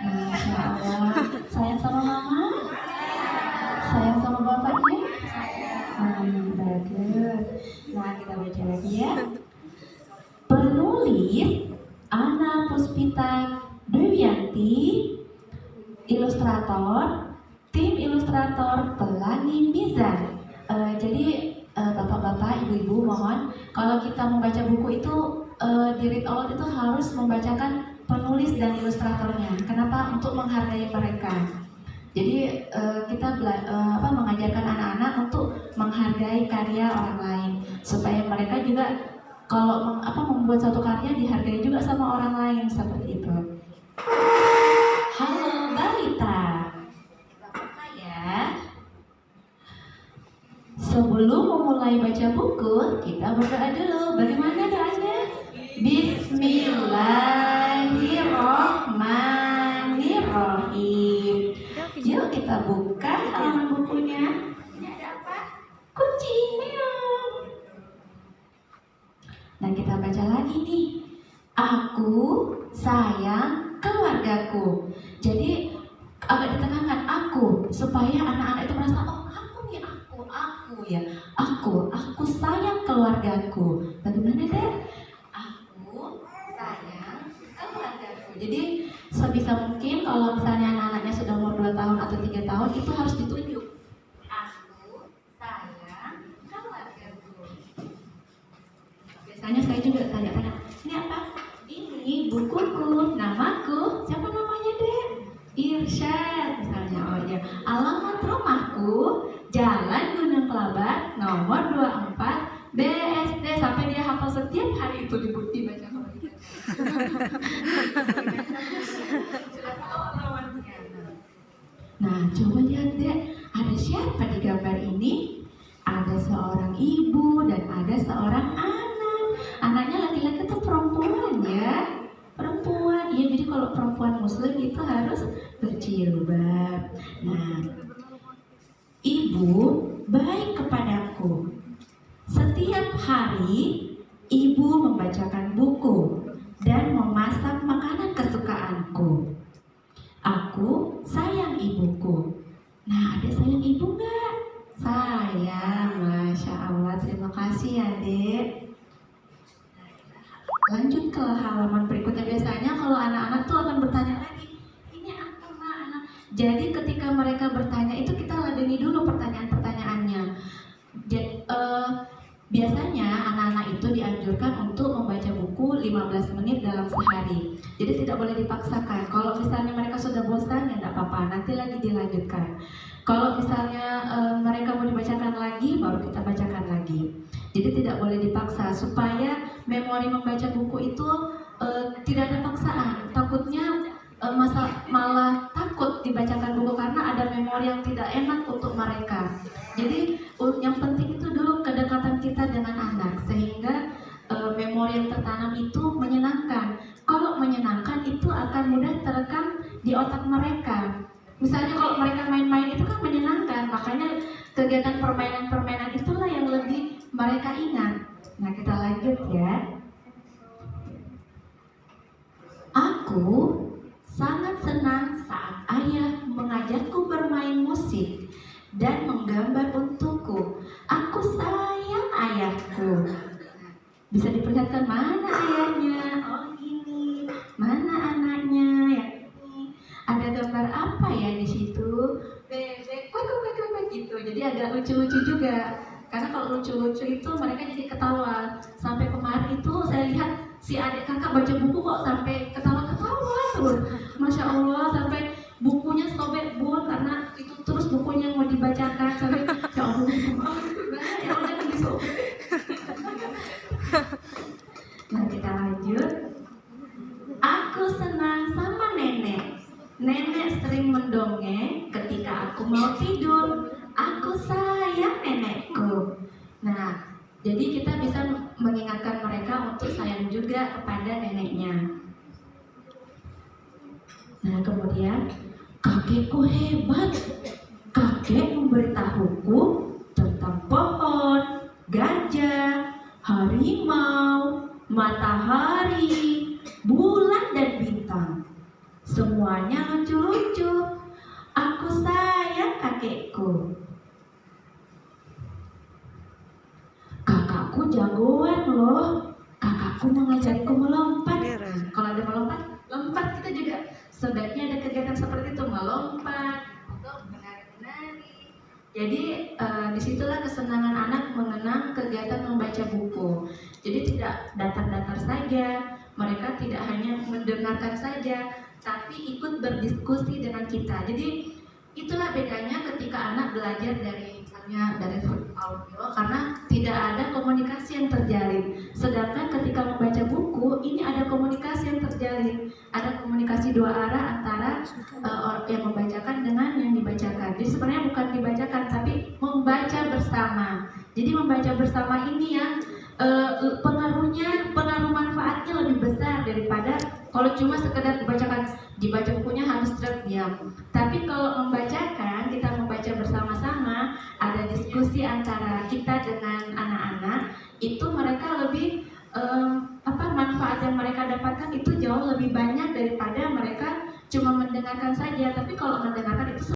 Masya Allah. Sayang sama mama? Sayang sama bapaknya? Bagus. Nah, kita baca lagi ya. Penulis Ana Puspita Dewianti, ilustrator tim ilustrator Pelangi Mizan. Jadi bapak-bapak, ibu-ibu, mohon kalau kita membaca buku itu di Read Aloud itu harus membacakan penulis dan ilustratornya. Kenapa? Untuk menghargai mereka. Jadi kita mengajarkan anak-anak untuk menghargai karya orang lain supaya mereka juga kalau membuat suatu karya dihargai juga sama orang lain, seperti itu. Halo balita, apa ya? Sebelum memulai baca buku, kita berdoa dulu. Bagaimana doanya? Bismillahirrohmanirrohim. Yuk kita buka halaman bukunya. Ini ada apa? Kunci neon. Nah, kita baca lagi nih. Aku sayang keluargaku. Jadi agak ditekankan aku supaya anak-anak itu merasa, oh aku nih, aku ya, aku sayang keluargaku. Bagaimana deh? Aku sayang keluargaku. Jadi sebisa mungkin kalau misalnya anak-anaknya sudah umur 2 tahun atau 3 tahun itu harus ditunjuk. Aku sayang keluargaku. Biasanya saya juga tanya-tanya, ini apa? Ini bukuku, namaku, siapa namanya deh? Irsyad misalnya. Oh ya, alamat rumahku Jalan Gunung Kelabat nomor 24 BSD, sampai dia hafal setiap hari itu dibaca sama dia. Nah, coba lihat deh, ada siapa di gambar ini? Ada seorang ibu dan ada seorang anak. Anaknya laki-laki atau perempuan ya? Perempuan, ya. Jadi kalau perempuan muslim itu harus berjilbab. Nah, ibu baik kepadaku. Setiap hari ibu membacakan buku dan memasak makanan kesukaanku. Aku sayang ibuku. Nah, ada sayang ibu nggak? Sayang, Masya Allah. Terima kasih ya, Dek. Lanjut ke halaman berikutnya. Biasanya kalau anak-anak tuh akan bertanya lagi, ini apa anak? Jadi ketika mereka bertanya itu kita ladeni dulu pertanyaan-pertanyaannya. Biasanya anak-anak itu dianjurkan untuk membaca buku 15 menit dalam sehari. Jadi tidak boleh dipaksakan. Kalau misalnya mereka sudah bosan ya tidak apa-apa, nanti lagi dilanjutkan. Kalau misalnya mereka mau dibacakan lagi, baru kita bacakan lagi. Jadi tidak boleh dipaksa supaya memori membaca buku itu tidak ada paksaan. Takutnya malah takut dibacakan buku karena ada memori yang tidak enak untuk mereka. Jadi yang penting itu dulu kedekatan kita dengan anak sehingga memori yang tertanam itu menyenangkan. Kalau menyenangkan itu akan mudah terekam di otak mereka. Misalnya kalau mereka main-main itu kan menyenangkan, makanya kegiatan permainan-permainan itulah yang lebih mereka ingat. Nah, kita lanjut ya. Aku sangat senang saat ayah mengajakku bermain musik dan menggambar untukku. Aku sayang ayahku. Bisa diperlihatkan mana ayahnya? Oh gini. Mana anaknya? Yang ini. Ada gambar apa ya di situ? Bebek, kuek gitu. Jadi agak lucu-lucu juga. Karena kalau lucu-lucu itu mereka jadi ketawa. Sampai kemarin itu saya lihat si adik kakak baca buku kok sampai ketawa-ketawa terus. Masya Allah, sampai bukunya sobek bun karena itu terus bukunya mau dibacakan sampai ya Allah, ya Allah disobek. Nah, kita lanjut. Aku senang sama nenek. Nenek sering mendongeng ketika aku mau tidur. Aku sayang nenekku. Nah, jadi kita bisa mengingatkan mereka untuk sayang juga kepada neneknya. Nah, kemudian kakekku hebat. Kakek memberitahuku tentang pohon, gajah, harimau, matahari, bulan dan bintang. Semua semuanya lucu-lucu. Aku sayang kakekku. Kakakku jagoan loh. Kakakku mengajariku melompat. Kalau ada melompat, lompat kita juga. Sebaiknya ada kegiatan seperti itu, melompat atau menari-nari. Jadi disitulah kesenangan anak mengenang kegiatan membaca buku. Jadi tidak datar-datar saja, mereka tidak hanya mendengarkan saja, tapi ikut berdiskusi dengan kita. Jadi itulah bedanya ketika anak belajar dari audio, karena tidak ada komunikasi yang terjalin. Sedangkan ketika membaca buku, ini ada komunikasi yang terjalin, ada komunikasi dua arah antara yang membacakan dengan yang dibacakan. Jadi sebenarnya bukan dibacakan, tapi membaca bersama. Jadi membaca bersama ini yang pengaruh manfaatnya lebih besar daripada kalau cuma sekedar dibaca bukunya habis diam. Tapi kalau membacakan, kita membaca bersama-sama, ada diskusi antara kita dengan anak-anak, itu mereka lebih manfaat yang mereka dapatkan itu jauh lebih banyak daripada mereka cuma mendengarkan saja. Tapi kalau mendengarkan itu